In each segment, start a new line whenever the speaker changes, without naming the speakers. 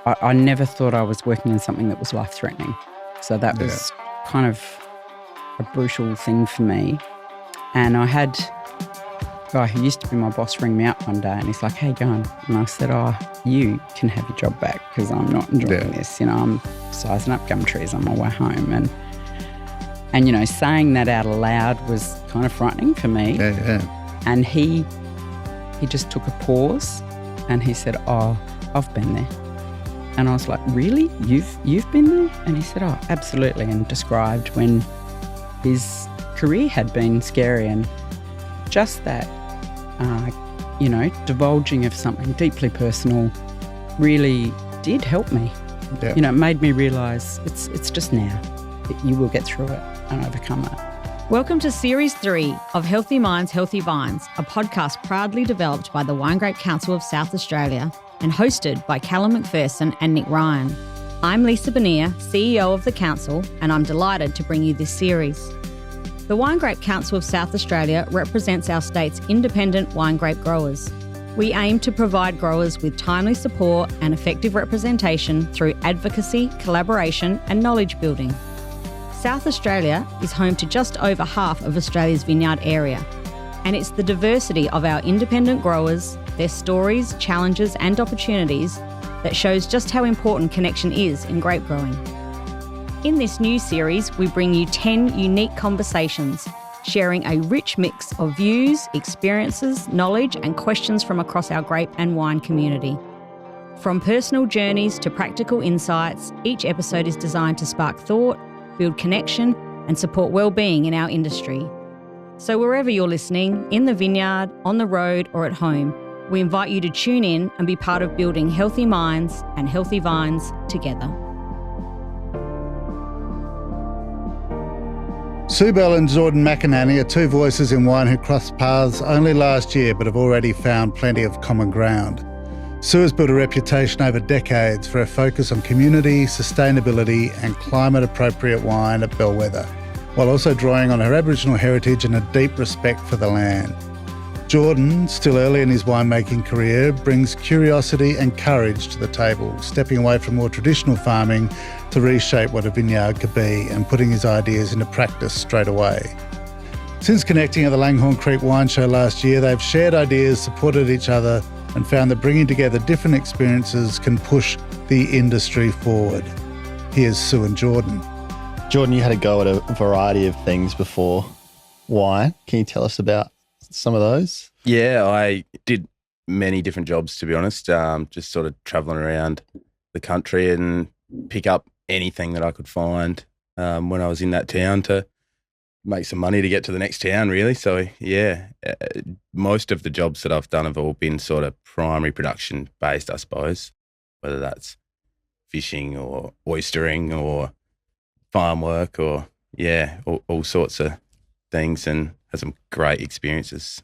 I never thought I was working in something that was life-threatening. So that was kind of a brutal thing for me. And I had a guy who used to be my boss ring me up one day and he's like, "How you going?" And I said, "Oh, you can have your job back because I'm not enjoying this. You know, I'm sizing up gum trees on my way home." And you know, saying that out loud was kind of frightening for me. And he just took a pause and he said, "Oh, I've been there." And I was like, "Really? You've been there?" And he said, "Oh, absolutely," and described when his career had been scary, and just that, you know, divulging of something deeply personal really did help me. You know, it made me realise it's just now that you will get through it and overcome it.
Welcome to Series 3 of Healthy Minds, Healthy Vines, a podcast proudly developed by the Wine Grape Council of South Australia and hosted by Callum McPherson and Nick Ryan. I'm Lisa Bonnier, CEO of the Council, and I'm delighted to bring you this series. The Wine Grape Council of South Australia represents our state's independent wine grape growers. We aim to provide growers with timely support and effective representation through advocacy, collaboration and knowledge building. South Australia is home to just over half of Australia's vineyard area, and it's the diversity of our independent growers, their stories, challenges and opportunities that shows just how important connection is in grape growing. In this new series, we bring you 10 unique conversations, sharing a rich mix of views, experiences, knowledge and questions from across our grape and wine community. From personal journeys to practical insights, each episode is designed to spark thought, build connection and support well-being in our industry. So wherever you're listening, in the vineyard, on the road or at home, we invite you to tune in and be part of building healthy minds and healthy vines together.
Bell and Jordan McAnaney are two voices in wine who crossed paths only last year but have already found plenty of common ground. Sue has built a reputation over decades for her focus on community, sustainability and climate-appropriate wine at Bellwether, while also drawing on her Aboriginal heritage and a deep respect for the land. Jordan, still early in his winemaking career, brings curiosity and courage to the table, stepping away from more traditional farming to reshape what a vineyard could be and putting his ideas into practice straight away. Since connecting at the Langhorne Creek wine show last year, they've shared ideas, supported each other and found that bringing together different experiences can push the industry forward. Here's Sue and Jordan.
Jordan, you had a go at a variety of things before wine. Can you tell us about some of those?
Yeah, I did many different jobs, to be honest, just sort of travelling around the country and pick up anything that I could find when I was in that town to make some money to get to the next town, really. So, yeah, most of the jobs that I've done have all been sort of primary production based, I suppose, whether that's fishing or oystering or farm work or, yeah, all sorts of things, and had some great experiences.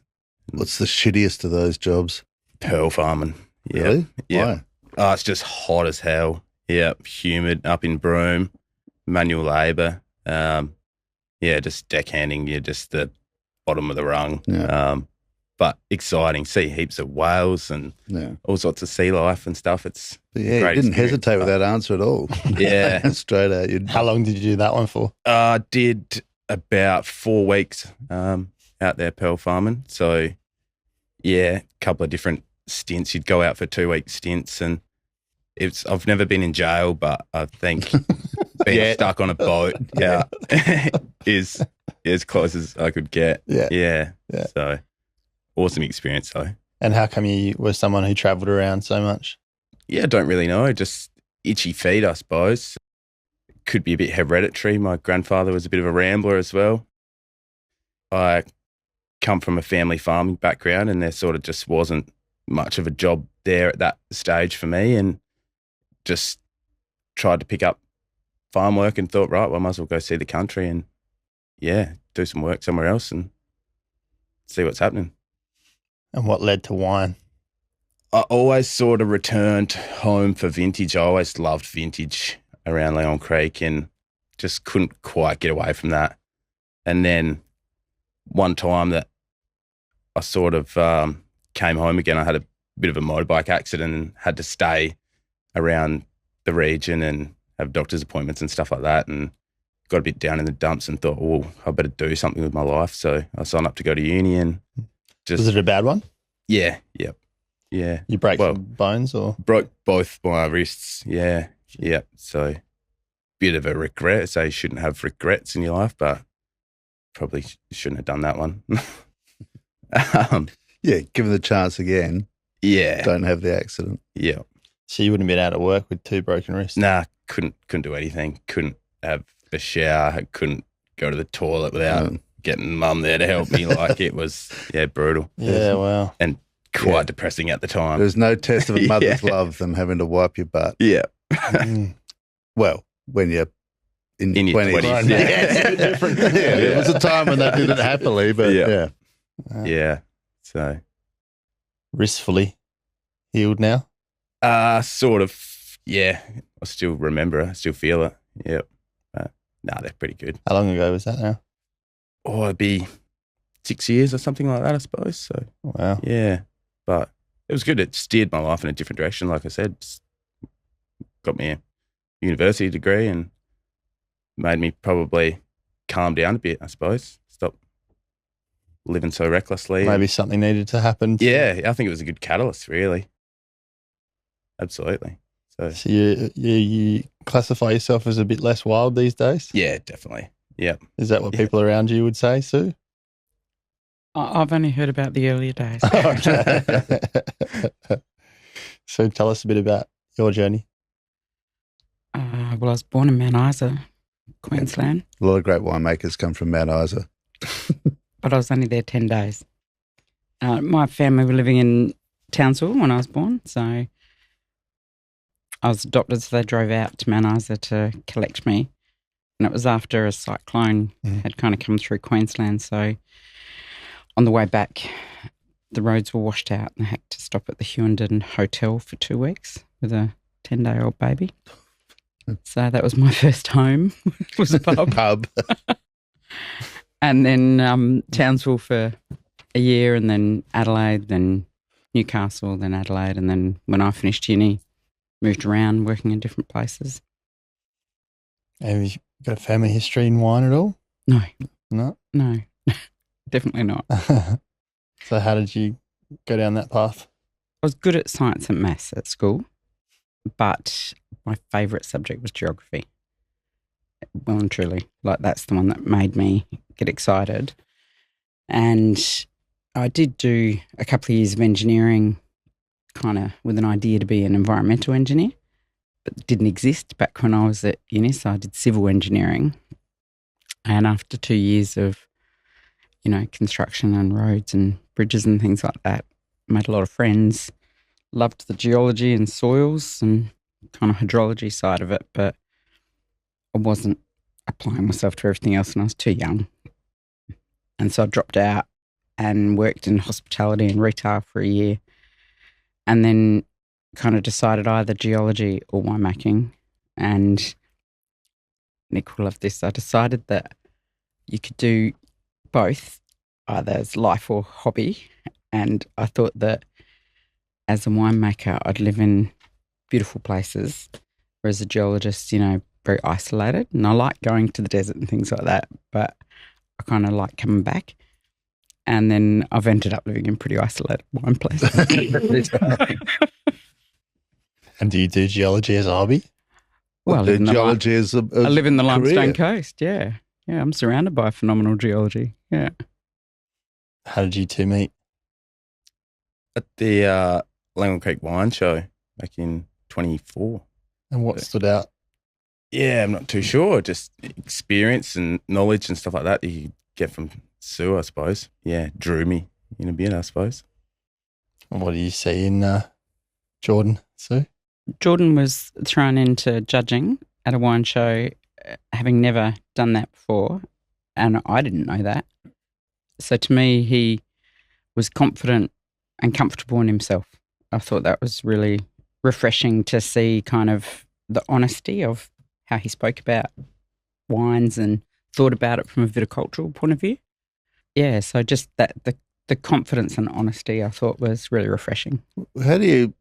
What's the shittiest of those jobs?
Pearl farming. Yeah.
Really?
Yeah.
Why?
Oh, it's just hot as hell. Yeah, humid, up in Broome, manual labour. Just deckhanding. You're just the bottom of the rung.
Yeah.
But exciting. See heaps of whales and all sorts of sea life and stuff. It's
you didn't hesitate with that answer at all.
Yeah.
Straight out.
How long did you do that one for?
I did about 4 weeks out there pearl farming. So, yeah, a couple of different stints. You'd go out for 2-week stints, and I've never been in jail, but I think being stuck on a boat is as close as I could get. Yeah. So, awesome experience though.
And how come you were someone who travelled around so much?
Yeah, I don't really know. Just itchy feet, I suppose. Could be a bit hereditary. My grandfather was a bit of a rambler as well. I come from a family farming background, and there sort of just wasn't much of a job there at that stage for me, and just tried to pick up farm work and thought, right, well, I might as well go see the country and, do some work somewhere else and see what's happening.
And what led to wine?
I always sort of returned home for vintage. I always loved vintage around Langhorne Creek and just couldn't quite get away from that. And then one time that I sort of came home again, I had a bit of a motorbike accident and had to stay around the region and have doctor's appointments and stuff like that, and got a bit down in the dumps and thought, well, I better do something with my life. So I signed up to go to uni and just...
Was it a bad one?
Yeah.
You break some bones or?
Broke both my wrists, yeah. So bit of a regret. So you shouldn't have regrets in your life, but probably shouldn't have done that one.
Yeah, given the chance again.
Yeah.
Don't have the accident.
Yeah.
So you wouldn't have been out of work with 2 broken wrists?
Nah, couldn't do anything. Couldn't have a shower. Couldn't go to the toilet without getting mum there to help me. Like, it was, brutal.
Yeah, wow.
And quite depressing at the time.
There's no test of a mother's love than having to wipe your butt.
Yeah.
Well, when you're in your 20s.
Yeah.
Different. It was a time when they did it happily, but
Yeah. So
wrist fully healed now?
Sort of, yeah. I still remember it. I still feel it. Yep. They're pretty good.
How long ago was that now?
Oh, it'd be 6 years or something like that, I suppose. So,
wow.
Yeah. But it was good. It steered my life in a different direction. Like I said, got me a university degree and made me probably calm down a bit, I suppose. Stop living so recklessly.
Maybe something needed to happen.
Yeah, I think it was a good catalyst, really. Absolutely.
So you classify yourself as a bit less wild these days?
Yeah, definitely. Yeah.
Is that what people around you would say, Sue?
I've only heard about the earlier days.
So tell us a bit about your journey.
Well, I was born in Mount Isa, Queensland.
A lot of great winemakers come from Mount Isa.
But I was only there 10 days. My family were living in Townsville when I was born, so I was adopted, so they drove out to Mount Isa to collect me. And it was after a cyclone had kind of come through Queensland, so on the way back, the roads were washed out and I had to stop at the Hughenden Hotel for 2 weeks with a 10-day-old baby. So that was my first home. It was a pub. And then Townsville for a year, and then Adelaide, then Newcastle, then Adelaide. And then when I finished uni, moved around working in different places.
Have you got a family history in wine at all?
No.
No?
No, definitely not.
So how did you go down that path?
I was good at science and maths at school, but my favourite subject was geography. Well and truly. Like, that's the one that made me get excited. And I did do a couple of years of engineering, kind of with an idea to be an environmental engineer, but it didn't exist back when I was at uni, so I did civil engineering. And after 2 years of, construction and roads and bridges and things like that, made a lot of friends, loved the geology and soils and kind of hydrology side of it, but I wasn't applying myself to everything else and I was too young. And so I dropped out and worked in hospitality and retail for a year, and then kind of decided either geology or winemaking. And Nick will love this. I decided that you could do both, either as life or hobby. And I thought that as a winemaker, I'd live in beautiful places, whereas a geologist, very isolated. And I like going to the desert and things like that, but I kind of like coming back. And then I've ended up living in pretty isolated wine places.
And do you do geology as a hobby?
Well,
geology is
I live in the Limestone
career.
Coast, yeah. Yeah, I'm surrounded by phenomenal geology, yeah.
How did you two meet?
At the Langhorne Creek wine show back in 24.
And what stood out?
Yeah, I'm not too sure. Just experience and knowledge and stuff like that you get from Sue, I suppose. Yeah, drew me in a bit, I suppose.
And what do you see in Jordan, Sue?
Jordan was thrown into judging at a wine show, having never done that before, and I didn't know that. So to me, he was confident and comfortable in himself. I thought that was really refreshing to see kind of the honesty of how he spoke about wines and thought about it from a viticultural point of view. Yeah, so just that the confidence and honesty I thought was really refreshing.
How do you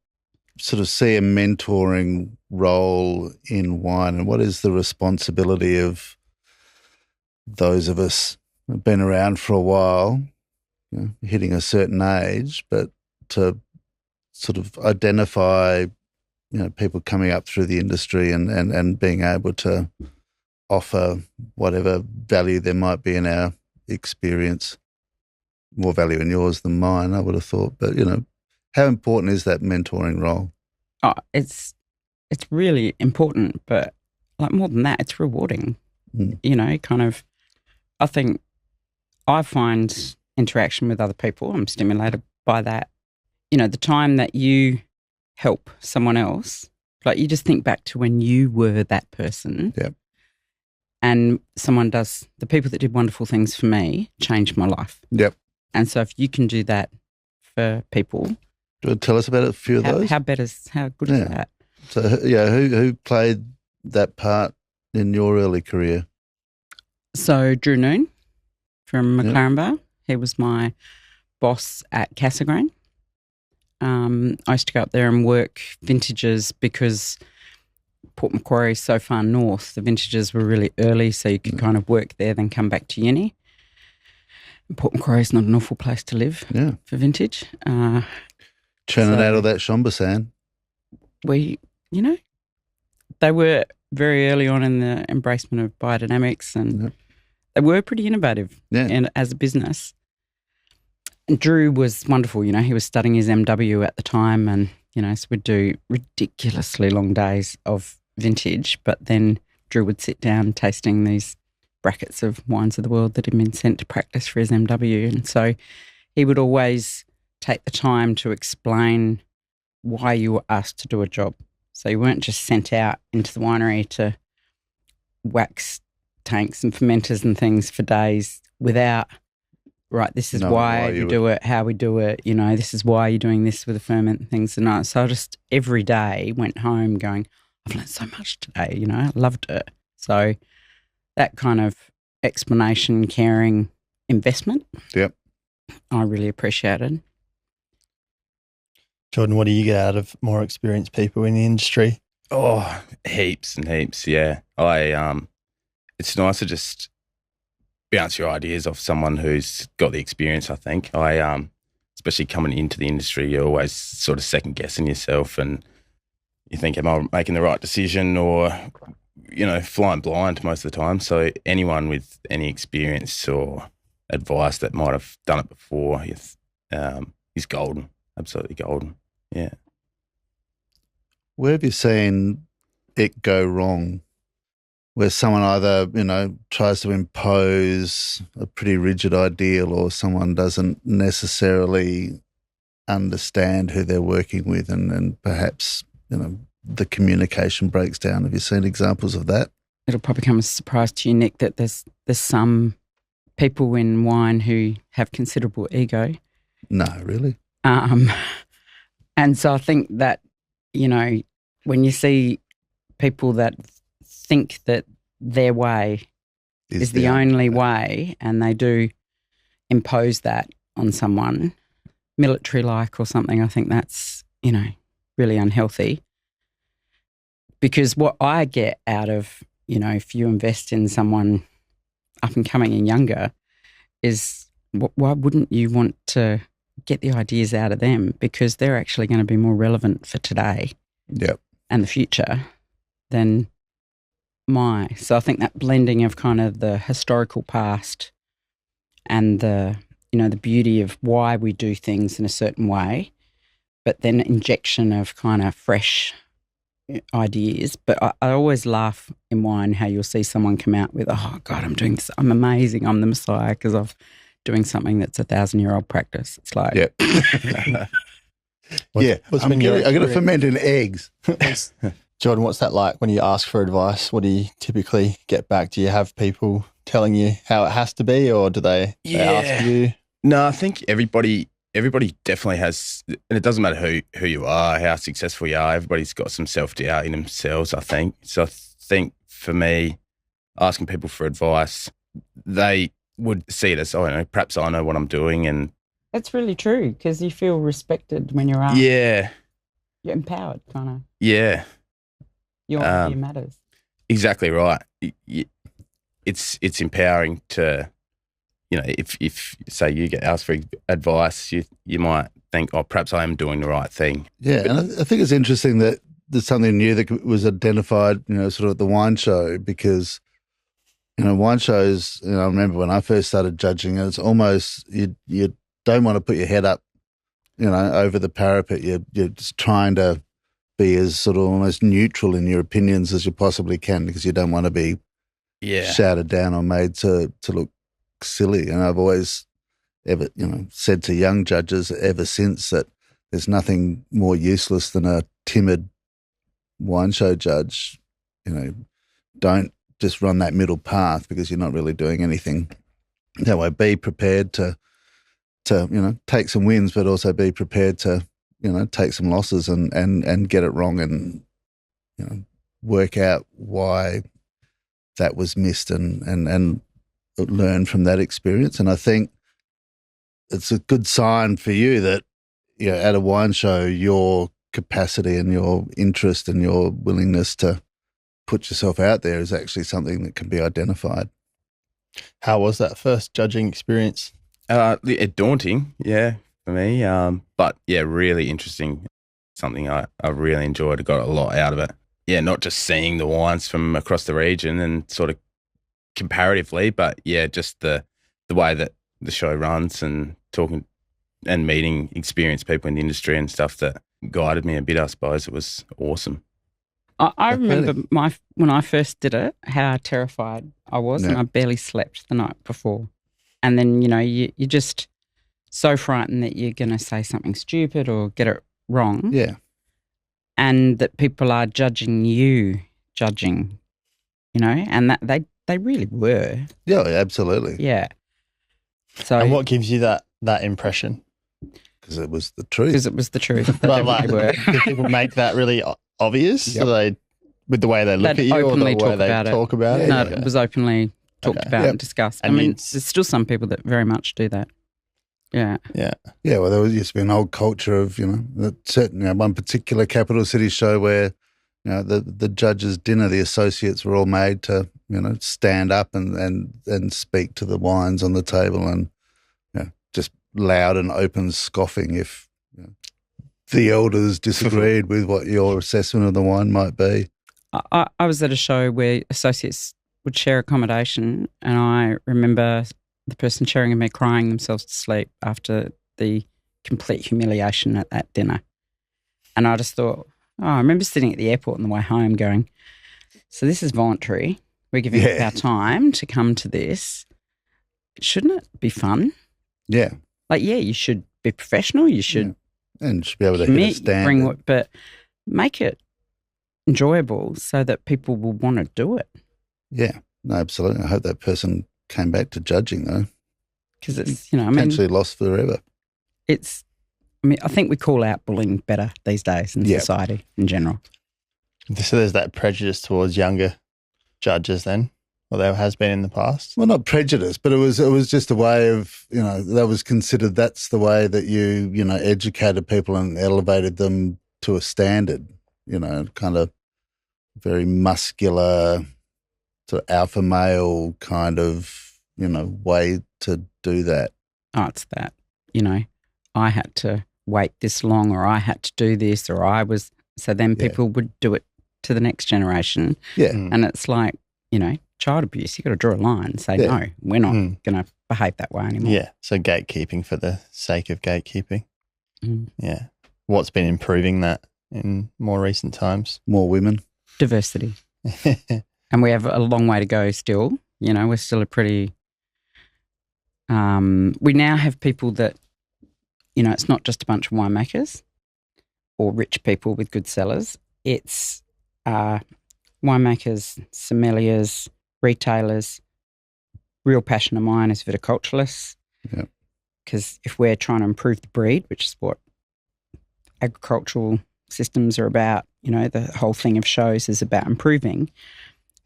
sort of see a mentoring role in wine, and what is the responsibility of those of us who've been around for a while, hitting a certain age, but to sort of identify, people coming up through the industry and being able to offer whatever value there might be in our experience, more value in yours than mine, I would have thought. But, how important is that mentoring role?
Oh, it's really important, but like more than that, it's rewarding. I think I find interaction with other people, I'm stimulated by that. The time that you help someone else, like you just think back to when you were that person.
Yep.
And the people that did wonderful things for me changed my life.
Yep.
And so if you can do that for people.
Do you want to tell us about a few of those?
How good is that?
So, who played that part in your early career?
So Drew Noon from McLaren Bar. He was my boss at Cassegrain. I used to go up there and work vintages because Port Macquarie is so far north. The vintages were really early, so you could kind of work there, then come back to uni. Port Macquarie is not an awful place to live for vintage.
Churning out all that Chambourcin.
They were very early on in the embracement of biodynamics, and they were pretty innovative as a business. And Drew was wonderful. He was studying his MW at the time, and, so we'd do ridiculously long days of vintage, but then Drew would sit down tasting these brackets of wines of the world that had been sent to practice for his MW. And so he would always take the time to explain why you were asked to do a job. So you weren't just sent out into the winery to wax tanks and fermenters and things for days without, right, this is why we do it, how we do it, this is why you're doing this with the ferment and things. And so I just every day went home going, I've learned so much today, I loved it. So that kind of explanation, caring, investment, I really appreciated.
Jordan, what do you get out of more experienced people in the industry?
Oh, heaps and heaps, yeah. It's nice to just bounce your ideas off someone who's got the experience, I think. Especially coming into the industry, you're always sort of second-guessing yourself and you think, am I making the right decision or, flying blind most of the time. So anyone with any experience or advice that might have done it before is golden. Absolutely golden. Yeah.
Where have you seen it go wrong? Where someone either, tries to impose a pretty rigid ideal or someone doesn't necessarily understand who they're working with and perhaps, the communication breaks down. Have you seen examples of that?
It'll probably come as a surprise to you, Nick, that there's some people in wine who have considerable ego.
No, really?
And so I think that, when you see people that think that their way is the only way and they do impose that on someone, military-like or something, I think that's, really unhealthy. Because what I get out of, if you invest in someone up and coming and younger is why wouldn't you want to get the ideas out of them, because they're actually going to be more relevant for today and the future than so I think that blending of kind of the historical past and the beauty of why we do things in a certain way, but then injection of kind of fresh ideas. But I always laugh in wine how you'll see someone come out with, oh God, I'm doing this, I'm amazing, I'm the Messiah because I'm doing something that's 1,000-year-old practice. It's like,
I'm going to ferment in eggs.
Jordan, what's that like when you ask for advice? What do you typically get back? Do you have people telling you how it has to be, or do they ask you?
No, I think everybody definitely has, and it doesn't matter who you are, how successful you are, everybody's got some self-doubt in themselves, I think. So I think for me, asking people for advice, they would see it as, perhaps I know what I'm doing. And
that's really true, because you feel respected when you're asked.
Yeah.
You're empowered, kind of.
Yeah,
Your idea matters.
exactly right. It's empowering to, if say you get asked for advice, you might think, oh, perhaps I am doing the right thing.
Yeah, and I think it's interesting that there's something new that was identified, sort of at the wine show, because, wine shows, I remember when I first started judging, it's almost, you don't want to put your head up, over the parapet. You're just trying to be as sort of almost neutral in your opinions as you possibly can, because you don't want to be shouted down or made to look silly. And I've always said to young judges ever since that there's nothing more useless than a timid wine show judge. Don't just run that middle path, because you're not really doing anything. That way, be prepared to take some wins, but also be prepared to take some losses and get it wrong, and work out why that was missed and learn from that experience. And I think it's a good sign for you that at a wine show, your capacity and your interest and your willingness to put yourself out there is actually something that can be identified.
How was that first judging experience?
Daunting, yeah, for me. But yeah, really interesting. Something I really enjoyed. I got a lot out of it. Yeah, not just seeing the wines from across the region and sort of comparatively, but yeah, just the way that the show runs and talking and meeting experienced people in the industry and stuff that guided me a bit, I suppose. It was awesome.
I remember when I first did it, how terrified I was, and I barely slept the night before. And then, you're just so frightened that you're going to say something stupid or get it wrong.
Yeah.
And that people are judging, and that they really were.
Yeah, absolutely.
Yeah. So,
and what gives you that impression?
Because it was the truth.
Because it was the truth.
But do people make that really obvious?
Yep.
Do they, with the way they look at you or the way they talk about it?
No, it was openly talked about and discussed.
And
there's still some people that very much do that. Yeah.
Yeah.
Yeah, well, there used to be an old culture of, certain, one particular capital city show where, the judges' dinner, the associates were all made to, stand up and speak to the wines on the table, and, just loud and open scoffing if the elders disagreed with what your assessment of the wine might be.
I was at a show where associates would share accommodation, and I remember the person sharing with me crying themselves to sleep after the complete humiliation at that dinner. And I just thought, I remember sitting at the airport on the way home going, so this is voluntary. We're giving up our time to come to this. Shouldn't it be fun?
Yeah.
You should be professional. You should.
Yeah. And should be able to hit a standard.
But make it enjoyable so that people will want to do it.
Yeah, no, absolutely. I hope that person came back to judging, though.
Because it's,
potentially lost forever.
I think we call out bullying better these days in society in general.
So there's that prejudice towards younger judges then, or there has been in the past?
Well, not prejudice, but it was just a way of, that was considered, that's the way that you educated people and elevated them to a standard, kind of very muscular, sort of alpha male kind of, way to do that.
Oh, it's that, I had to wait this long, or I had to do this, or I was, so then people would do it to the next generation.
Yeah.
And it's like, child abuse, you got to draw a line and say, no, we're not going to behave that way anymore.
Yeah. So gatekeeping for the sake of gatekeeping.
Mm.
Yeah. What's been improving that in more recent times?
More women.
Diversity. And we have a long way to go still. We're still a pretty, we now have people that, it's not just a bunch of winemakers or rich people with good cellars. It's winemakers, sommeliers, retailers. Real passion of mine is viticulturalists.
Yeah.
Because if we're trying to improve the breed, which is what agricultural systems are about, the whole thing of shows is about improving,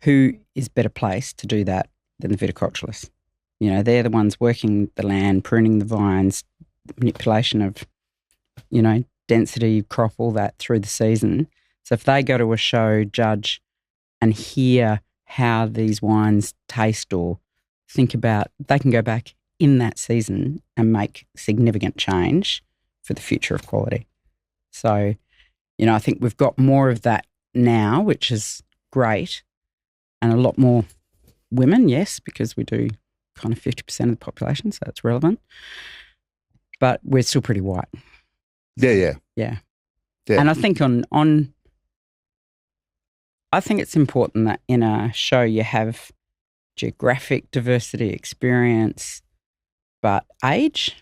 who is better placed to do that than the viticulturalists? They're the ones working the land, pruning the vines, manipulation of, density, crop, all that through the season. So if they go to a show, judge, and hear how these wines taste or think about, they can go back in that season and make significant change for the future of quality. So, I think we've got more of that now, which is great, and a lot more women, yes, because we do kind of 50% of the population, so it's relevant. But we're still pretty white.
Yeah.
And I think I think it's important that in a show you have geographic diversity, experience, but age.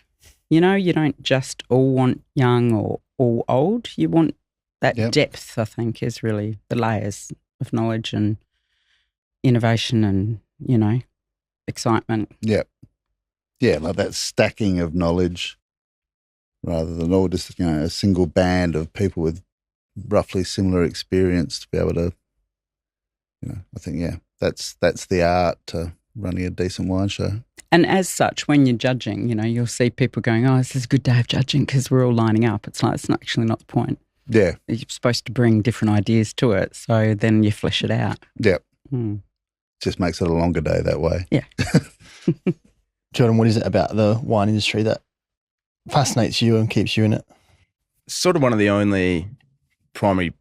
You don't just all want young or all old. You want that depth, I think, is really the layers of knowledge and innovation and, excitement.
Yeah. Yeah, like that stacking of knowledge rather than all just, a single band of people with roughly similar experience to be able to, I think, that's the art to running a decent wine show.
And as such, when you're judging, you'll see people going, oh, this is a good day of judging because we're all lining up. It's like, it's actually not the point.
Yeah.
You're supposed to bring different ideas to it, so then you flesh it out.
Yeah. Just makes it a longer day that way.
Yeah.
Jordan, what is it about the wine industry that fascinates you and keeps you in it?
Sort of one of the only primary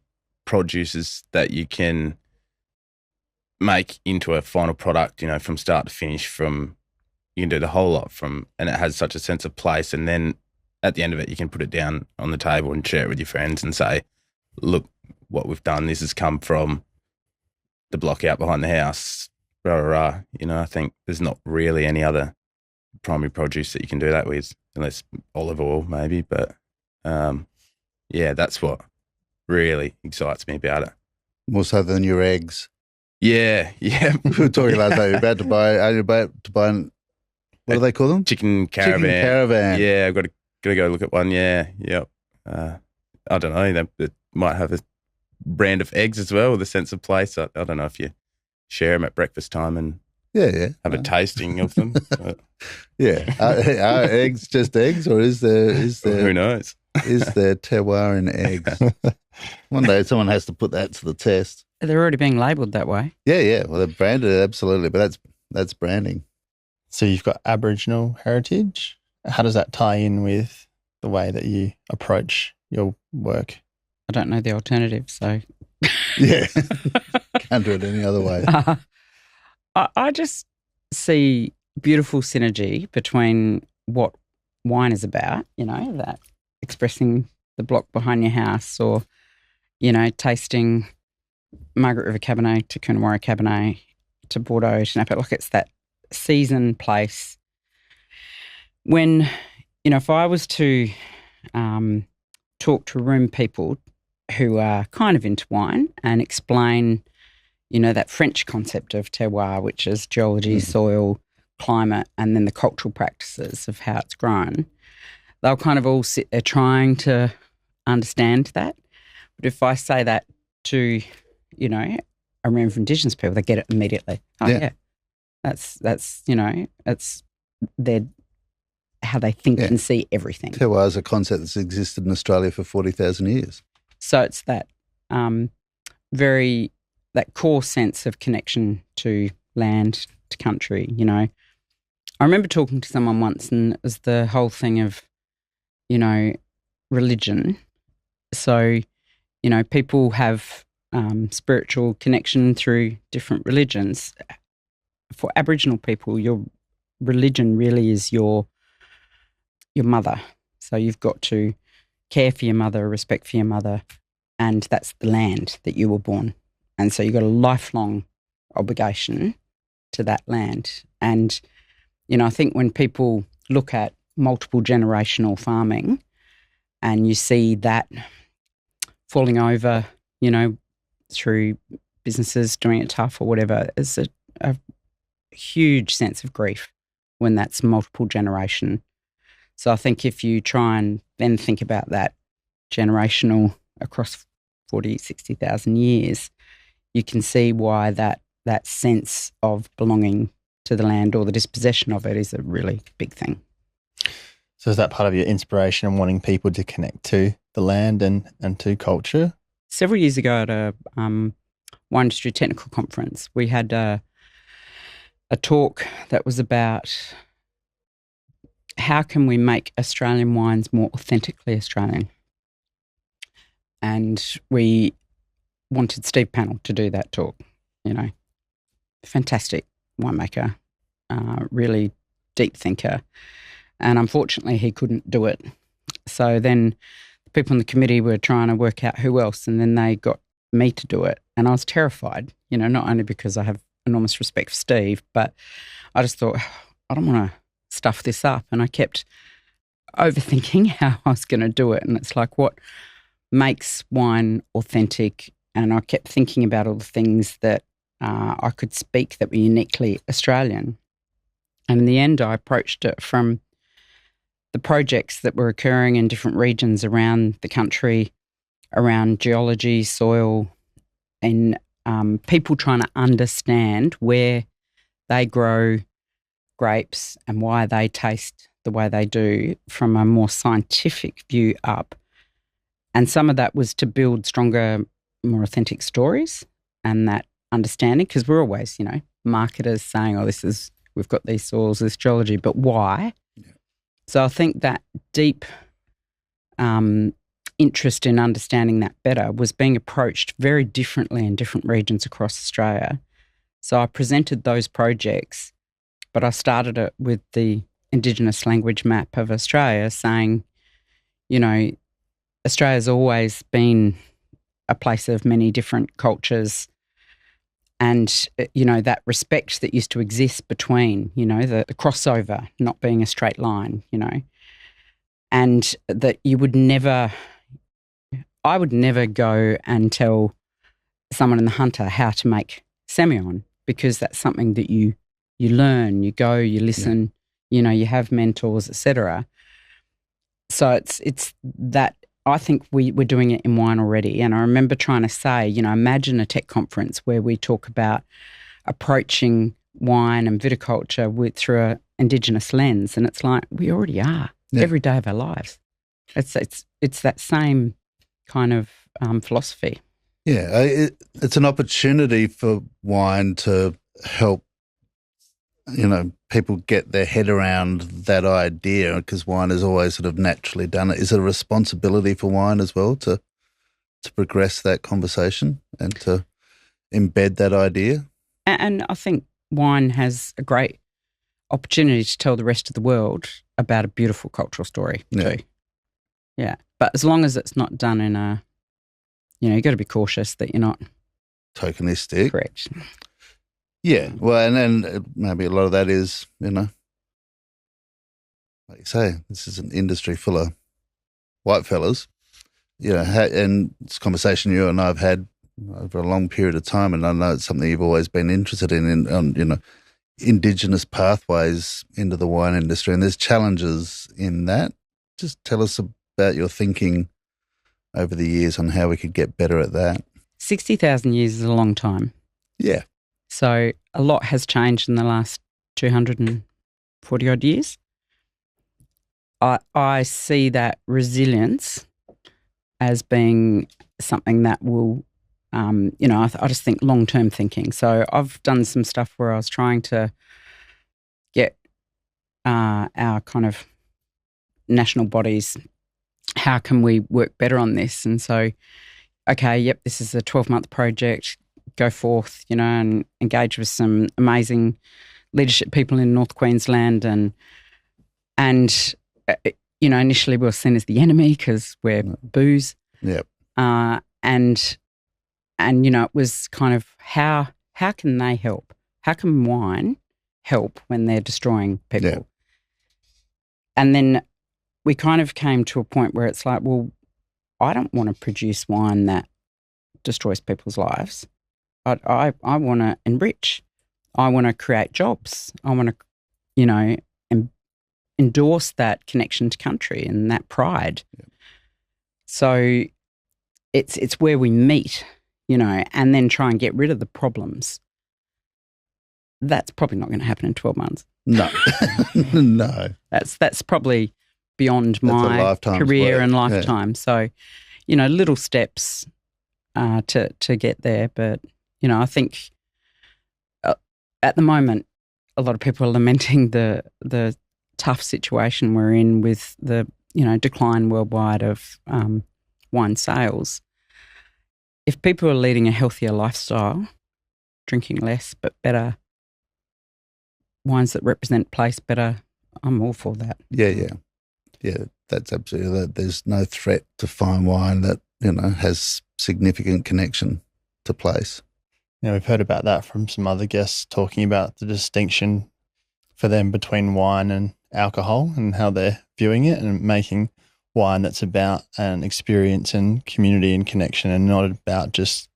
producers that you can make into a final product, from start to finish, you can do the whole lot and it has such a sense of place. And then at the end of it, you can put it down on the table and share it with your friends and say, look what we've done. This has come from the block out behind the house, rah, rah, rah. I think there's not really any other primary produce that you can do that with, unless olive oil maybe. But that's what really excites me about it.
More so than your eggs.
Yeah.
We were talking last night. You're about to buy, what do they call them?
Chicken caravan.
Chicken caravan.
Yeah, I've got to go look at one. Yeah, yep. I don't know. They might have a brand of eggs as well with a sense of place. I don't know if you share them at breakfast time and have a tasting of them.
Yeah. Are eggs just eggs, or is there
who knows?
Is there terroir in eggs? One day someone has to put that to the test.
They're already being labelled that way.
Yeah. Well, they're branded, absolutely, but that's branding.
So you've got Aboriginal heritage. How does that tie in with the way that you approach your work?
I don't know the alternative, so...
Yeah. Can't do it any other way.
I just see beautiful synergy between what wine is about, that expressing the block behind your house, or, tasting Margaret River Cabernet to Coonawarra Cabernet to Bordeaux to Napa. Like, it's that season, place. When, if I was to talk to room people who are kind of into wine and explain, that French concept of terroir, which is geology, soil, climate, and then the cultural practices of how it's grown, they'll kind of all sit there trying to understand that. But if I say that to, a room of Indigenous people, they get it immediately. Oh, yeah. That's it's their how they think and see everything.
Terroir is a concept that's existed in Australia for 40,000 years.
So it's that that core sense of connection to land, to country, I remember talking to someone once, and it was the whole thing of, religion. So, people have spiritual connection through different religions. For Aboriginal people, your religion really is your mother. So you've got to care for your mother, respect for your mother, and that's the land that you were born. And so you've got a lifelong obligation to that land. And, I think when people look at multiple generational farming and you see that falling over, through businesses doing it tough or whatever, it's a huge sense of grief when that's multiple generation. So I think if you try and then think about that generational across 40, 60,000 years, you can see why that sense of belonging to the land or the dispossession of it is a really big thing.
So is that part of your inspiration and wanting people to connect to the land and to culture?
Several years ago at a wine industry technical conference, we had a talk that was about how can we make Australian wines more authentically Australian. And we wanted Steve Pannell to do that talk, fantastic winemaker, really deep thinker. And unfortunately, he couldn't do it. So then the people in the committee were trying to work out who else, and then they got me to do it. And I was terrified, not only because I have enormous respect for Steve, but I just thought, I don't want to stuff this up. And I kept overthinking how I was going to do it. And it's like, what makes wine authentic? And I kept thinking about all the things that I could speak that were uniquely Australian. And in the end, I approached it from the projects that were occurring in different regions around the country, around geology, soil, and people trying to understand where they grow grapes and why they taste the way they do from a more scientific view up. And some of that was to build stronger, more authentic stories and that understanding, because we're always, marketers saying, we've got these soils, this geology, but why? Yeah. So I think that deep interest in understanding that better was being approached very differently in different regions across Australia. So I presented those projects, but I started it with the Indigenous language map of Australia saying, Australia's always been a place of many different cultures and, that respect that used to exist between, the crossover not being a straight line, and that I would never go and tell someone in the Hunter how to make Semillon, because that's something that you learn, you go, you listen, you have mentors, etc. So it's that I think we're doing it in wine already. And I remember trying to say, imagine a tech conference where we talk about approaching wine and viticulture through an Indigenous lens. And it's like, we already are every day of our lives. It's that same kind of philosophy.
Yeah, it's an opportunity for wine to help, people get their head around that idea, because wine has always sort of naturally done it. Is it a responsibility for wine as well to progress that conversation and to embed that idea?
And I think wine has a great opportunity to tell the rest of the world about a beautiful cultural story too. Yeah. But as long as it's not done in you've got to be cautious that you're not
tokenistic.
Correct.
Yeah. Well, and then maybe a lot of that is, like you say, this is an industry full of white fellas, and it's a conversation you and I have had over a long period of time, and I know it's something you've always been interested in Indigenous pathways into the wine industry, and there's challenges in that. Just tell us about your thinking over the years on how we could get better at that.
60,000 years is a long time.
Yeah.
So a lot has changed in the last 240-odd years. I see that resilience as being something that will, I just think long-term thinking. So I've done some stuff where I was trying to get our kind of national bodies, how can we work better on this? And so, this is a 12-month project. Go forth, and engage with some amazing leadership people in North Queensland, and initially we were seen as the enemy because we're booze.
Yep.
And it was kind of how can they help? How can wine help when they're destroying people? Yep. And then we kind of came to a point where it's like, well, I don't want to produce wine that destroys people's lives. I want to enrich. I want to create jobs. I want to, endorse that connection to country and that pride. Yeah. So it's where we meet, and then try and get rid of the problems. That's probably not going to happen in 12 months.
No, no.
That's probably beyond my
lifetime's
career
work.
and
Yeah.
lifetime. So, you know, little steps to get there. But, you know, I think at the moment, a lot of people are lamenting the tough situation we're in with the, you know, decline worldwide of wine sales. If people are leading a healthier lifestyle, drinking less but better, wines that represent place better, I'm all for that.
Yeah. That's absolutely. There's no threat to fine wine that, you know, has significant connection to place.
Yeah, we've heard about that from some other guests talking about the distinction for them between wine and alcohol and how they're viewing it, and making wine that's about an experience and community and connection, and not about just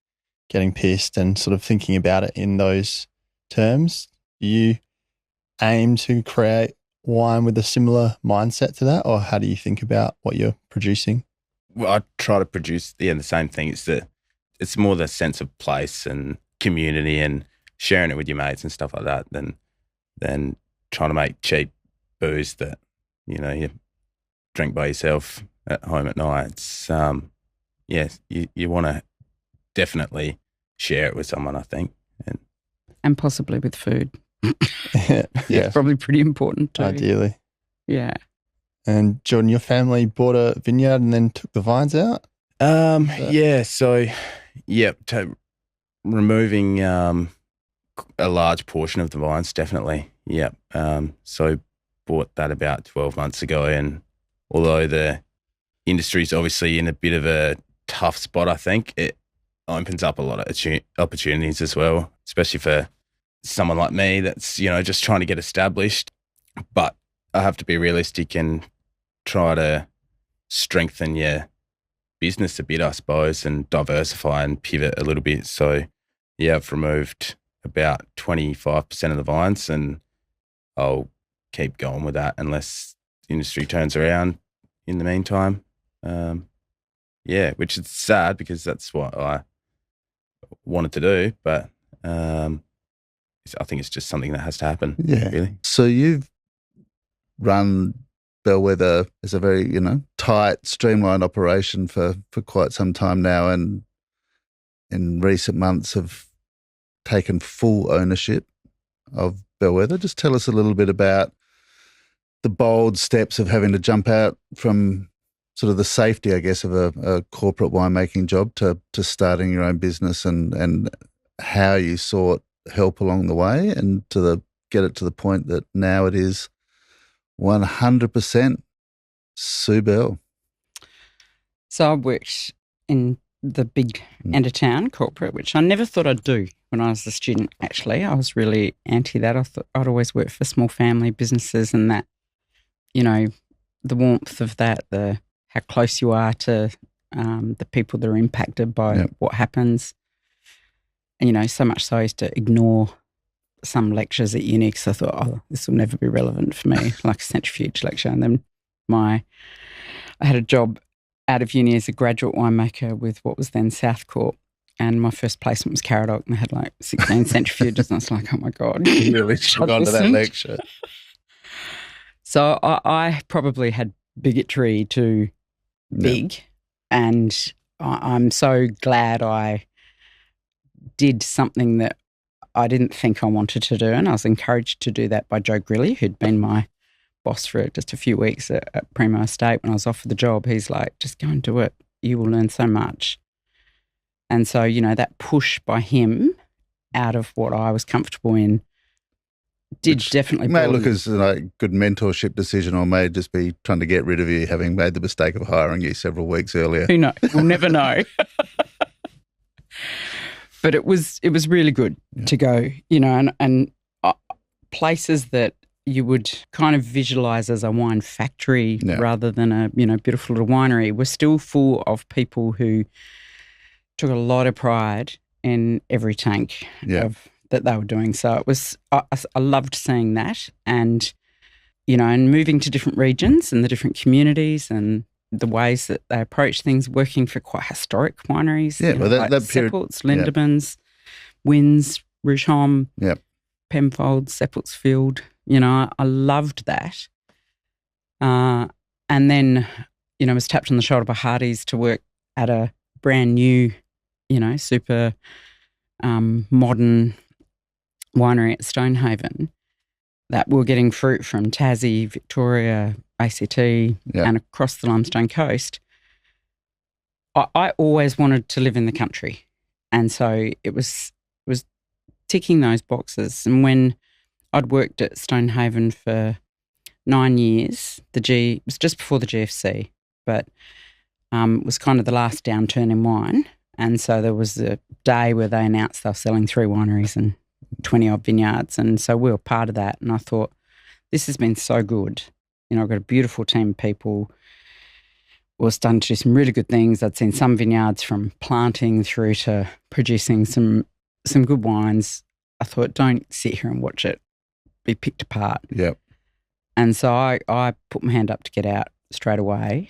getting pissed and sort of thinking about it in those terms. Do you aim to create wine with a similar mindset to that, or how do you think about what you're producing?
Well, I try to produce the same thing. It's more the sense of place and community and sharing it with your mates and stuff like that than trying to make cheap booze that, you know, you drink by yourself at home at night. It's you want to definitely share it with someone, I think,
And possibly with food.
Yeah,
Probably pretty important too.
ideally.
Yeah.
And Jordan, your family bought a vineyard and then took the vines out?
Removing a large portion of the vines, definitely. Yep. So bought that about 12 months ago, and although the industry's obviously in a bit of a tough spot, I think it opens up a lot of opportunities as well, especially for someone like me that's, you know, just trying to get established. But I have to be realistic and try to strengthen your business a bit, I suppose, and diversify and pivot a little bit. So, yeah, I've removed about 25% of the vines, and I'll keep going with that unless the industry turns around in the meantime. Which is sad because that's what I wanted to do, but I think it's just something that has to happen.
Yeah.
Really.
So you've run Bellwether as a very, you know, tight, streamlined operation for quite some time now, and in recent months have taken full ownership of Bellwether. Just tell us a little bit about the bold steps of having to jump out from sort of the safety, I guess, of a corporate winemaking job to starting your own business, and how you sought help along the way, and get it to the point that now it is 100% Sue Bell.
So I worked in the big end of town corporate, which I never thought I'd do when I was a student, actually. I was really anti that. I thought I'd always work for small family businesses, and that, you know, the warmth of that, how close you are to the people that are impacted by what happens. And, you know, so much so I used to ignore some lectures at uni because I thought, this will never be relevant for me, like a centrifuge lecture. And then I had a job out of uni as a graduate winemaker with what was then South Corp, and my first placement was Caradoc, and I had like 16 centrifuges, and I was like, oh my God.
You really should have gone to that lecture.
So I probably had bigotry to big, and I'm so glad I did something that I didn't think I wanted to do, and I was encouraged to do that by Joe Grilly, who'd been my boss for just a few weeks at Primo Estate. When I was offered the job, he's like, just go and do it. You will learn so much. And so, you know, that push by him out of what I was comfortable in definitely
may look as a good mentorship decision, or may just be trying to get rid of you, having made the mistake of hiring you several weeks earlier.
Who knows? We'll never know. But it was really good to go, you know, and places that you would kind of visualise as a wine factory rather than a, you know, beautiful little winery were still full of people who took a lot of pride in every tank that they were doing. So it was, I loved seeing that, and, you know, and moving to different regions and the different communities and the ways that they approach things, working for quite historic wineries.
Yeah, well,
like
that period.
Seppelts, Lindemans, Wins, Richaume, Penfolds, Seppeltsfield. You know, I loved that. And then, was tapped on the shoulder by Hardy's to work at a brand new, super modern winery at Stonehaven that were getting fruit from Tassie, Victoria, ACT, and across the Limestone Coast. I always wanted to live in the country. And so it was ticking those boxes. And when I'd worked at Stonehaven for 9 years, it was just before the GFC, but it was kind of the last downturn in wine. And so there was a day where they announced they were selling 3 wineries and 20-odd vineyards. And so we were part of that. And I thought, this has been so good. I've got a beautiful team of people. We were starting to do some really good things. I'd seen some vineyards from planting through to producing some good wines. I thought, don't sit here and watch it be picked apart.
Yep.
And so I put my hand up to get out straight away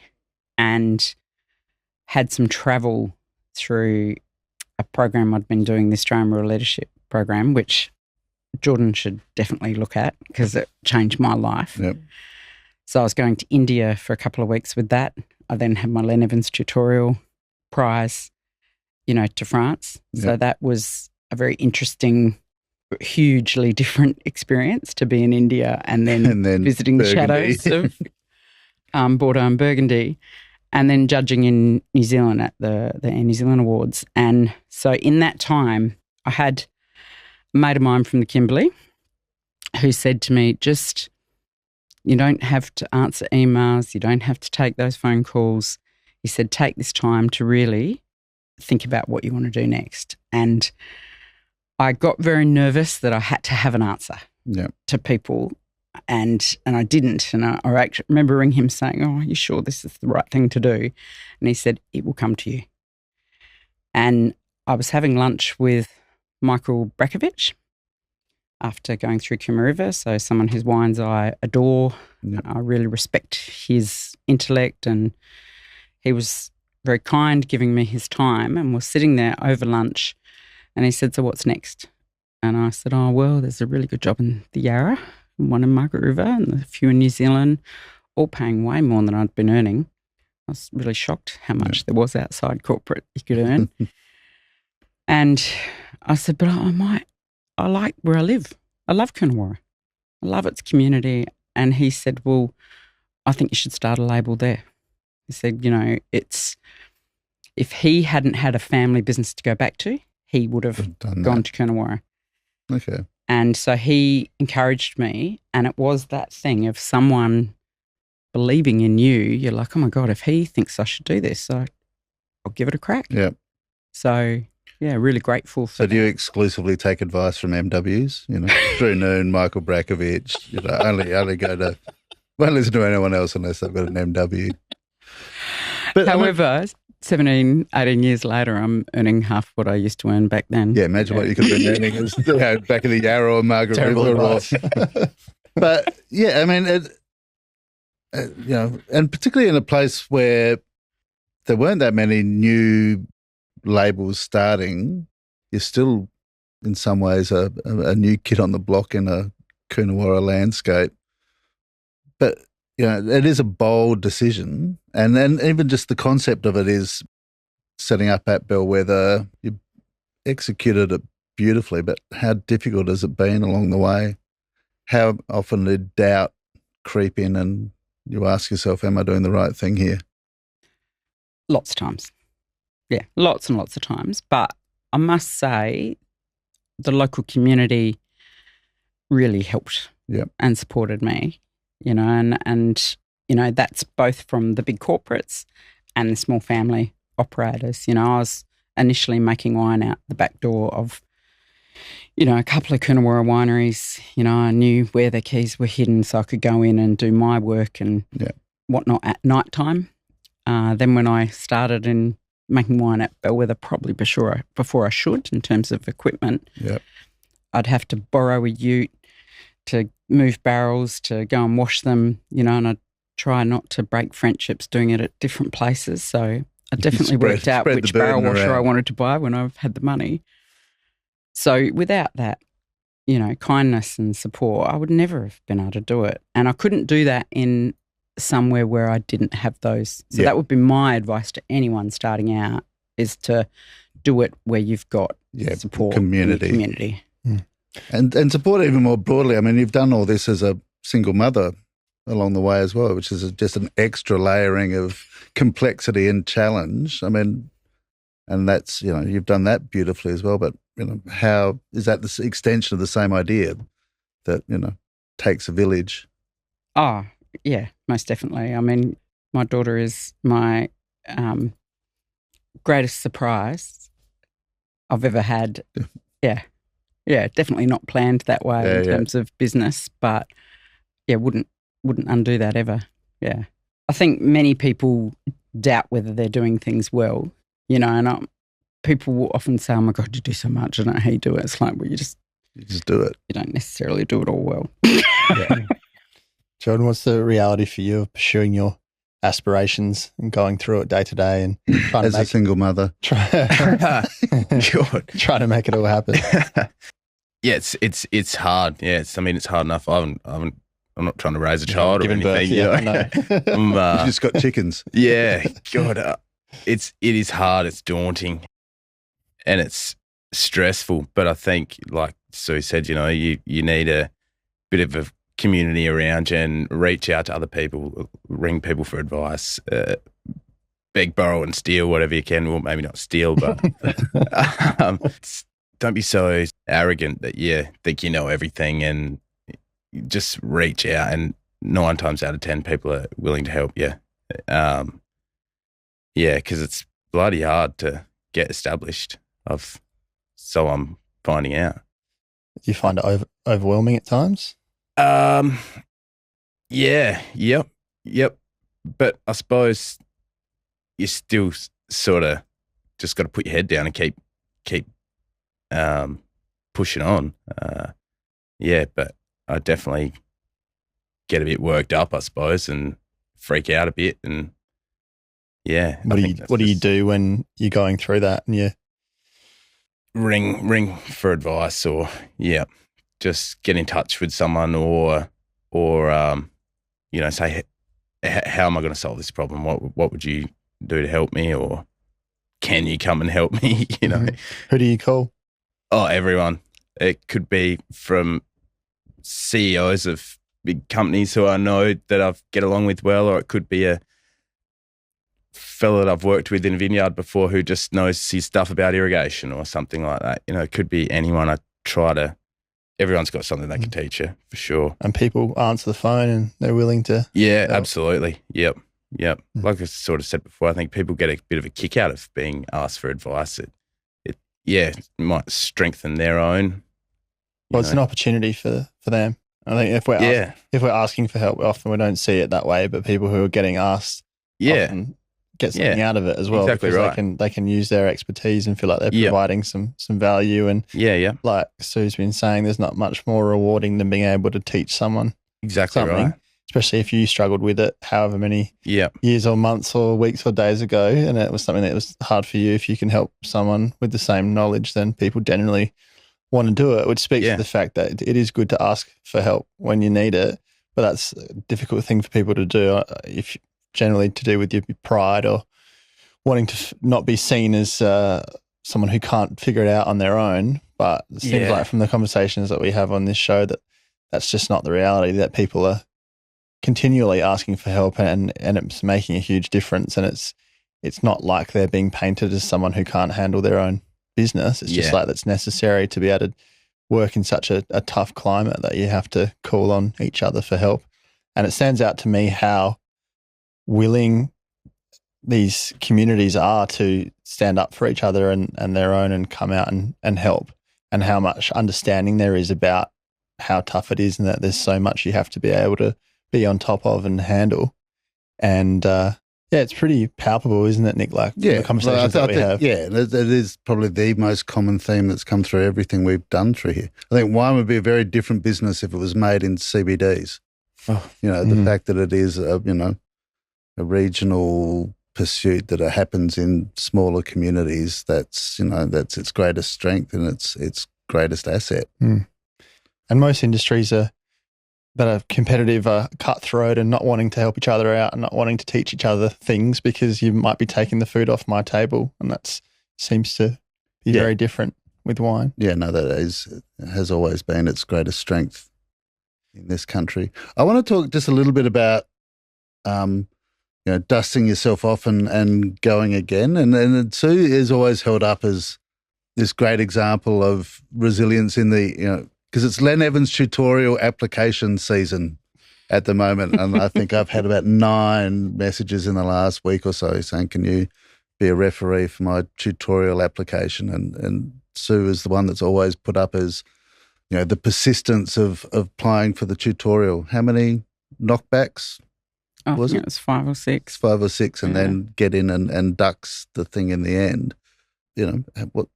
and had some travel through a program I'd been doing, the Australian Rural Leadership Program, which Jordan should definitely look at because it changed my life.
Yep.
So I was going to India for a couple of weeks with that. I then had my Len Evans tutorial prize, to France.
Yep.
So that was a very interesting, hugely different experience to be in India and then visiting
Burgundy.
the shadows of Bordeaux and Burgundy, and then judging in New Zealand at the New Zealand Awards. And so in that time, I had a mate of mine from the Kimberley who said to me, you don't have to answer emails, you don't have to take those phone calls. He said, take this time to really think about what you want to do next. And I got very nervous that I had to have an answer to people, and I didn't. And I actually remember ringing him saying, are you sure this is the right thing to do? And he said, it will come to you. And I was having lunch with Michael Brakovich after going through Kuma River, so someone whose wines I adore. I really respect his intellect, and he was very kind, giving me his time, and we're sitting there over lunch, and he said, so what's next? And I said, oh, well, there's a really good job in the Yarra, and one in Margaret River, and a few in New Zealand, all paying way more than I'd been earning. I was really shocked how much there was outside corporate you could earn. And I said, but I like where I live. I love Coonawarra. I love its community. And he said, well, I think you should start a label there. He said, if he hadn't had a family business to go back to, he would have gone to Coonawarra.
Okay.
And so he encouraged me, and it was that thing of someone believing in you. You're like, oh my God, if he thinks I should do this, so I'll give it a crack.
Yeah.
So yeah, really grateful for
So do you exclusively take advice from MWs? Drew Noon, Michael Brakovich, only go to, won't listen to anyone else unless they've got an MW. But
however, 17, 18 years later, I'm earning half what I used to earn back then.
Yeah, imagine what you could have been earning as, back in the Yarra or Margaret River. But yeah, I mean, and particularly in a place where there weren't that many new labels starting, you're still in some ways a new kid on the block in a Coonawarra landscape. But it is a bold decision, and then even just the concept of it is setting up at Bellwether. You executed it beautifully, but how difficult has it been along the way? How often did doubt creep in and you ask yourself, am I doing the right thing here?
Lots of times. Yeah, lots and lots of times. But I must say the local community really helped and supported me, and that's both from the big corporates and the small family operators. I was initially making wine out the back door of, a couple of Coonawarra wineries. I knew where their keys were hidden so I could go in and do my work and whatnot at night time. Then when I started in making wine at Bellwether, probably before I should in terms of equipment, I'd have to borrow a ute to move barrels, to go and wash them, and I'd try not to break friendships doing it at different places. So I definitely worked out which barrel washer I wanted to buy when I've had the money. So without that, kindness and support, I would never have been able to do it. And I couldn't do that in somewhere where I didn't have those. So that would be my advice to anyone starting out, is to do it where you've got support community.
And support even more broadly. I mean, you've done all this as a single mother along the way as well, which is just an extra layering of complexity and challenge. I mean, and that's, you've done that beautifully as well. But, how is that the extension of the same idea that, takes a village?
Oh, yeah, most definitely. I mean, my daughter is my greatest surprise I've ever had. Yeah, definitely not planned that way in terms of business, but wouldn't undo that ever. Yeah. I think many people doubt whether they're doing things well, and people will often say, oh my God, you do so much, I don't know how you do it. It's like, well, you just
do it.
You don't necessarily do it all well.
Jordan, what's the reality for you of pursuing your aspirations and going through it day to day and trying
as a single mother,
trying to make it all happen?
Yeah, it's hard. Yeah, it's hard enough. I'm not trying to raise a child or anything.
Birth, no. You've just got chickens.
Yeah, God, it is hard. It's daunting, and it's stressful. But I think, like Sue said, you need a bit of a community around you and reach out to other people, ring people for advice, beg, borrow, and steal whatever you can. Well, maybe not steal, but don't be so arrogant that you think you know everything, and just reach out. And 9 times out of 10, people are willing to help you. Because it's bloody hard to get established. So I'm finding out.
Do you find it overwhelming at times?
Yep. But I suppose you still sort of just got to put your head down and keep pushing on. But I definitely get a bit worked up, I suppose, and freak out a bit. And
what do you do when you're going through that and you
ring for advice, or just get in touch with someone, or say, how am I going to solve this problem? What would you do to help me, or can you come and help me?
Who do you call?
Oh, everyone. It could be from CEOs of big companies who I know that I get along with well, or it could be a fella that I've worked with in a vineyard before who just knows his stuff about irrigation or something like that. It could be anyone. Everyone's got something they can teach you, for sure.
And people answer the phone and they're willing to
help. Absolutely. Yep. Like I sort of said before, I think people get a bit of a kick out of being asked for advice. It might strengthen their own.
Well, it's an opportunity for them. I think if we're asking for help, often we don't see it that way, but people who are getting asked often get something out of it as well.
Exactly
because
right.
They can use their expertise and feel like they're providing some value. And like Sue's been saying, there's not much more rewarding than being able to teach someone something,
right.
Especially if you struggled with it however many years or months or weeks or days ago, and it was something that was hard for you. If you can help someone with the same knowledge, then people generally want to do it, which speaks to the fact that it is good to ask for help when you need it, but that's a difficult thing for people to do if generally to do with your pride or wanting to not be seen as someone who can't figure it out on their own. But it seems like from the conversations that we have on this show that's just not the reality, that people are continually asking for help and it's making a huge difference. And it's not like they're being painted as someone who can't handle their own business. It's just like that's necessary to be able to work in such a tough climate that you have to call on each other for help. And it stands out to me how willing these communities are to stand up for each other and their own and come out and help, and how much understanding there is about how tough it is and that there's so much you have to be able to be on top of and handle. And it's pretty palpable, isn't it, Nick? Like the conversations that we have.
Yeah, it is probably the most common theme that's come through everything we've done through here. I think wine would be a very different business if it was made in CBDs. The fact that it is a regional pursuit that it happens in smaller communities, that's its greatest strength and its greatest asset.
And most industries are that are competitive are cutthroat and not wanting to help each other out and not wanting to teach each other things because you might be taking the food off my table, and that seems to be very different with wine.
Yeah, no, has always been its greatest strength in this country. I want to talk just a little bit about, dusting yourself off and going again. And Sue is always held up as this great example of resilience in the, because it's Len Evans tutorial application season at the moment. And I think I've had about 9 messages in the last week or so saying, can you be a referee for my tutorial application? And Sue is the one that's always put up as, the persistence of applying for the tutorial. How many knockbacks was it?
It was 5 or 6.
5 or 6, and then get in and ducks the thing in the end. What's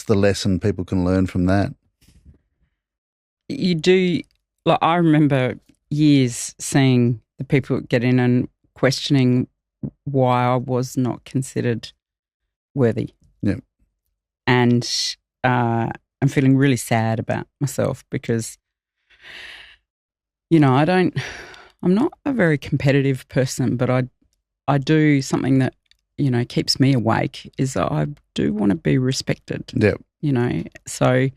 the lesson people can learn from that?
You do, like I remember years seeing the people get in and questioning why I was not considered worthy.
Yeah.
And I'm feeling really sad about myself because, I'm not a very competitive person, but I do something that, keeps me awake is I do want to be respected.
Yeah.
So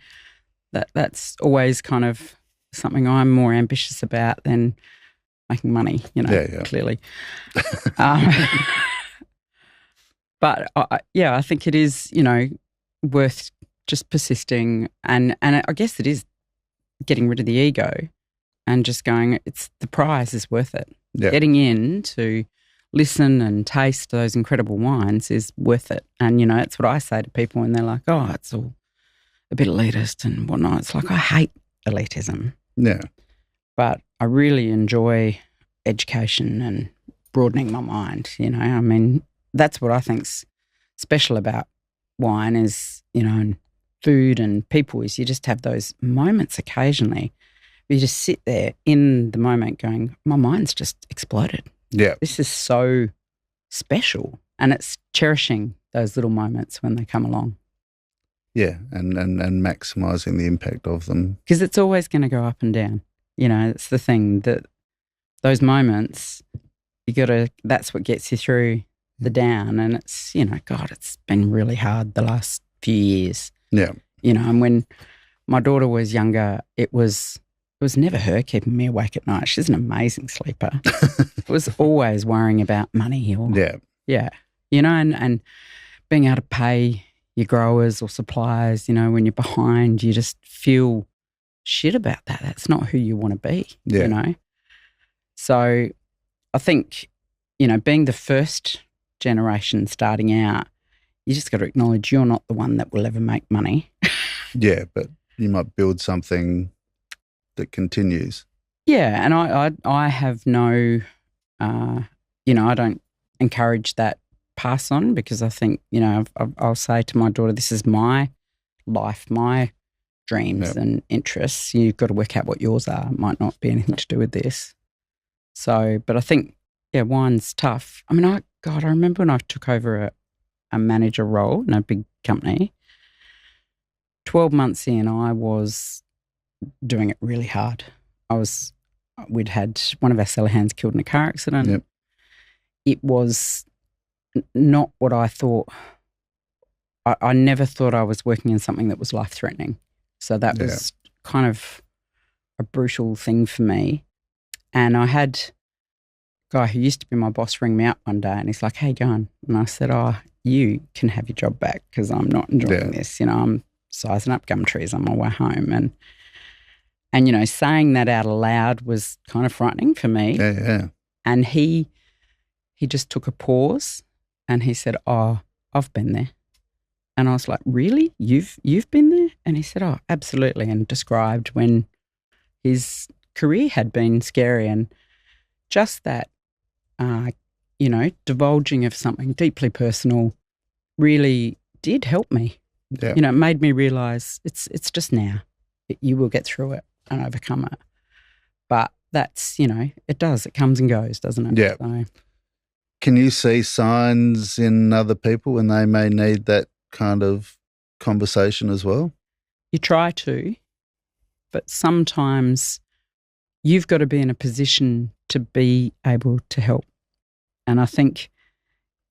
that's always kind of something I'm more ambitious about than making money, clearly. But I think it is, worth just persisting, and I guess it is getting rid of the ego and just going, the prize is worth it.
Yeah.
Getting in to listen and taste those incredible wines is worth it. And, it's what I say to people when they're like, oh, it's all a bit elitist and whatnot. It's like, I hate elitism.
Yeah.
But I really enjoy education and broadening my mind, I mean, that's what I think's special about wine is, and food and people is you just have those moments occasionally where you just sit there in the moment going, my mind's just exploded.
Yeah.
This is so special, and it's cherishing those little moments when they come along.
Yeah, and maximising the impact of them.
Because it's always going to go up and down. It's the thing that those moments, that's what gets you through the down. And it's, God, it's been really hard the last few years.
Yeah.
And when my daughter was younger, it was never her keeping me awake at night. She's an amazing sleeper. It was always worrying about money or, and being able to pay your growers or suppliers, when you're behind, you just feel shit about that. That's not who you want to be, So I think, being the first generation starting out, you just got to acknowledge you're not the one that will ever make money.
Yeah, but you might build something that continues.
Yeah, and I have no, I don't encourage that pass on because I think, I'll say to my daughter, this is my life, my dreams and interests. You've got to work out what yours are. It might not be anything to do with this. So, but I think, wine's tough. I mean, I remember when I took over a manager role in a big company, 12 months in, I was doing it really hard. We'd had one of our cellar hands killed in a car accident.
Yep.
It was not what I thought. I never thought I was working in something that was life-threatening. So that was kind of a brutal thing for me. And I had a guy who used to be my boss ring me up one day and he's like, hey, go on. And I said, oh, you can have your job back because I'm not enjoying this. I'm sizing up gum trees on my way home. And saying that out aloud was kind of frightening for me.
Yeah.
And he just took a pause and he said, oh, I've been there. And I was like, really? You've been there? And he said, oh, absolutely. And described when his career had been scary and just that, divulging of something deeply personal really did help me.
Yeah.
It made me realise it's just now. You will get through it and overcome it. But that's, it does. It comes and goes, doesn't it?
Yeah.
So,
can you see signs in other people when they may need that kind of conversation as well?
you try to, but sometimes you've got to be in a position to be able to help. And I think,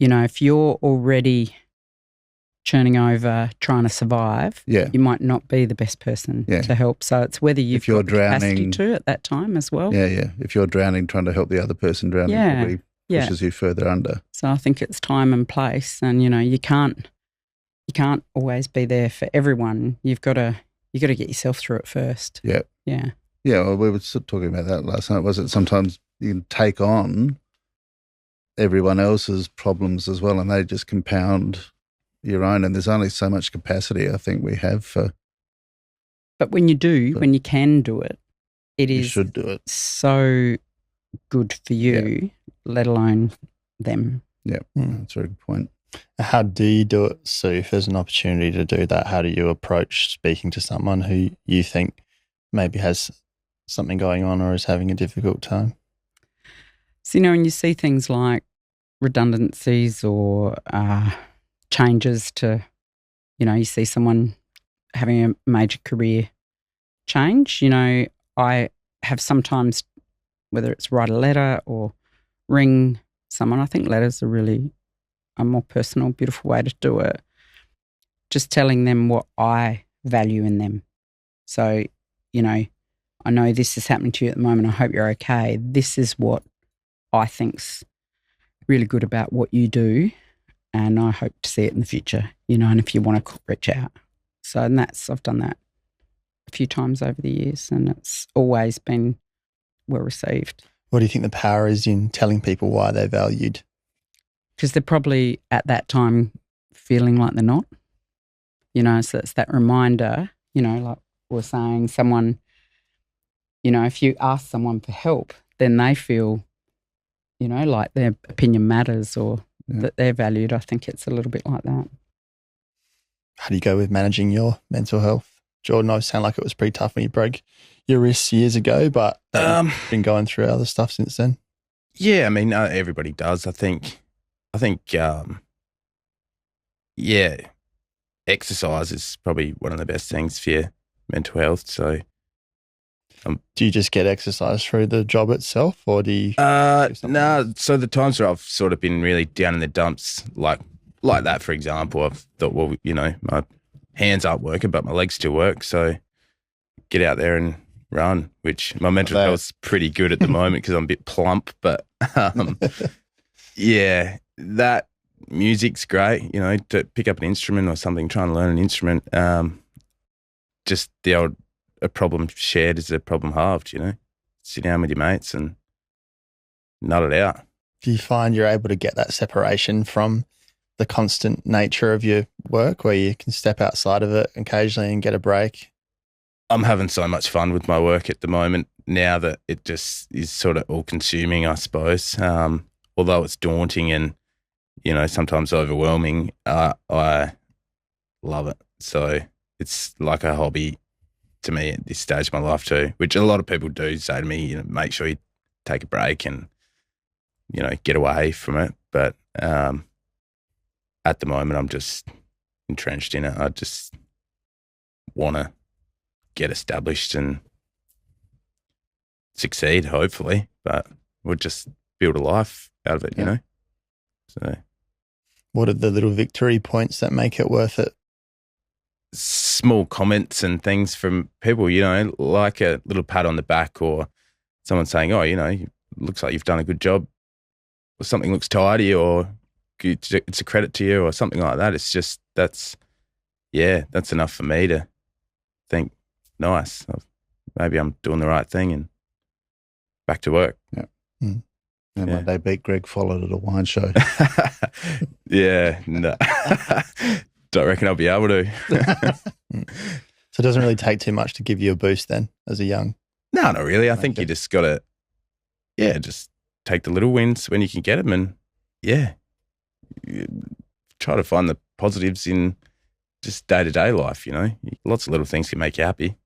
if you're already churning over, trying to survive, you might not be the best person to help. So it's whether you've got the capacity to at that time as well.
Yeah. If you're drowning, trying to help the other person drowning probably pushes you further under.
So I think it's time and place, and you can't always be there for everyone. You've got to get yourself through it first.
Yeah.
Yeah.
Yeah. Well, we were talking about that last night. Was it sometimes you can take on everyone else's problems as well, and they just compound your own, and there's only so much capacity I think we have for.
But when you can do it, you
should do it.
So good for you, let alone them.
Yeah, that's a very good point.
How do you do it, Sue? If there's an opportunity to do that, how do you approach speaking to someone who you think maybe has something going on or is having a difficult time?
So, when you see things like redundancies or changes to, you see someone having a major career change, I have sometimes, whether it's write a letter or ring someone, I think letters are really a more personal, beautiful way to do it. Just telling them what I value in them. So, I know this is happening to you at the moment. I hope you're okay. This is what I think's really good about what you do, and I hope to see it in the future, and if you want to reach out. So, and I've done that a few times over the years, and it's always been well received.
What do you think the power is in telling people why they're valued?
Because they're probably at that time feeling like they're not, so it's that reminder, like we're saying, someone, if you ask someone for help, then they feel, like their opinion matters or that they're valued. I think it's a little bit like that.
How do you go with managing your mental health? Jordan, I sound like it was pretty tough when you broke your wrists years ago, but been going through other stuff since then.
Yeah, I mean, everybody does. I think, exercise is probably one of the best things for your mental health. So,
do you just get exercise through the job itself, or do you?
No. So the times where I've sort of been really down in the dumps, like that, for example, I've thought, well, my hands aren't working, but my legs still work. So get out there and run, which my mental health's pretty good at the moment because I'm a bit plump. But that music's great. To pick up an instrument or something, try and learn an instrument. Just the old. A problem shared is a problem halved, Sit down with your mates and nut it out.
Do you find you're able to get that separation from the constant nature of your work where you can step outside of it occasionally and get a break?
I'm having so much fun with my work at the moment now that it just is sort of all consuming, I suppose. Although it's daunting and, sometimes overwhelming, I love it. So it's like a hobby to me at this stage of my life too, which a lot of people do say to me, make sure you take a break and, get away from it. But at the moment, I'm just entrenched in it. I just want to get established and succeed, hopefully, but we'll just build a life out of it, So,
what are the little victory points that make it worth it?
Small comments and things from people, like a little pat on the back or someone saying, oh, looks like you've done a good job, or something looks tidy, or it's a credit to you or something like that. It's just, that's enough for me to think, nice, maybe I'm doing the right thing and back to work.
Yeah. Mm. And when they beat Greg Follett at a wine show.
Yeah, no. Don't reckon I'll be able to.
So it doesn't really take too much to give you a boost then as a young?
No, not really. I think you just got to, just take the little wins when you can get them and, try to find the positives in just day-to-day life, Lots of little things can make you happy.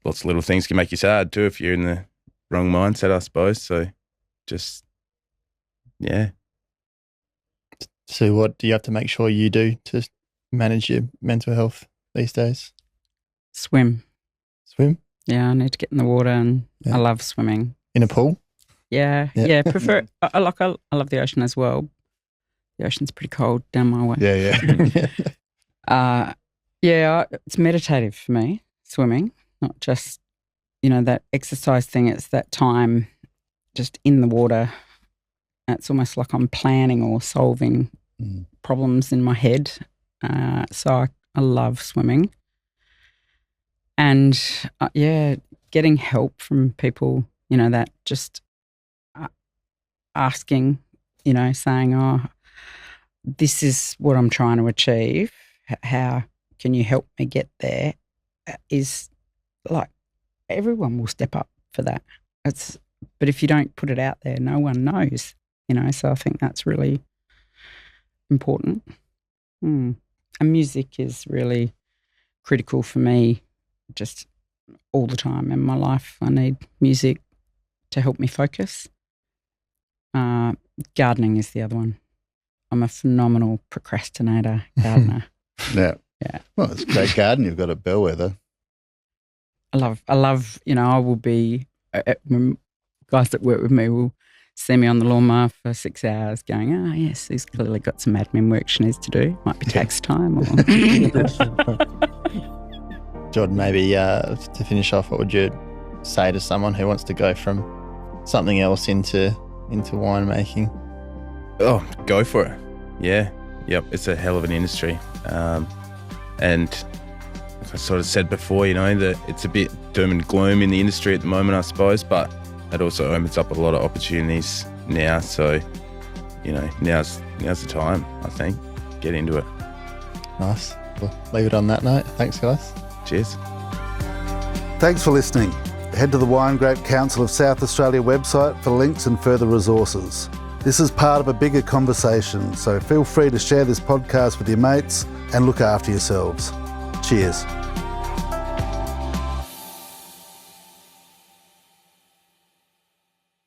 Lots of little things can make you sad too if you're in the wrong mindset, I suppose. So just,
So what do you have to make sure you do to manage your mental health these days?
Swim.
Swim?
Yeah, I need to get in the water, and I love swimming.
In a pool?
Yeah. Prefer. I love the ocean as well. The ocean's pretty cold down my way.
Yeah.
It's meditative for me, swimming, not just, that exercise thing. It's that time just in the water. It's almost like I'm planning or solving problems in my head. So I love swimming. And, getting help from people, that just asking, saying, oh, this is what I'm trying to achieve. How can you help me get there? Is like everyone will step up for that. But if you don't put it out there, no one knows, so I think that's really important. And music is really critical for me, just all the time in my life. I need music to help me focus. Gardening is the other one. I'm a phenomenal procrastinator gardener.
Yeah.
Yeah.
Well, it's a great garden you've got at Bellwether.
I love, I will be, guys that work with me will see me on the lawnmower for 6 hours going, oh, yes, he's clearly got some admin work she needs to do. Might be tax time.
Jordan, maybe to finish off, what would you say to someone who wants to go from something else into winemaking?
Oh, go for it. Yeah. Yep. It's a hell of an industry. And like I sort of said before, that it's a bit doom and gloom in the industry at the moment, I suppose, but it also opens up a lot of opportunities now. So, now's the time, I think. Get into it.
Nice. We'll leave it on that note. Thanks, guys.
Cheers.
Thanks for listening. Head to the Wine Grape Council of South Australia website for links and further resources. This is part of a bigger conversation, so feel free to share this podcast with your mates and look after yourselves. Cheers.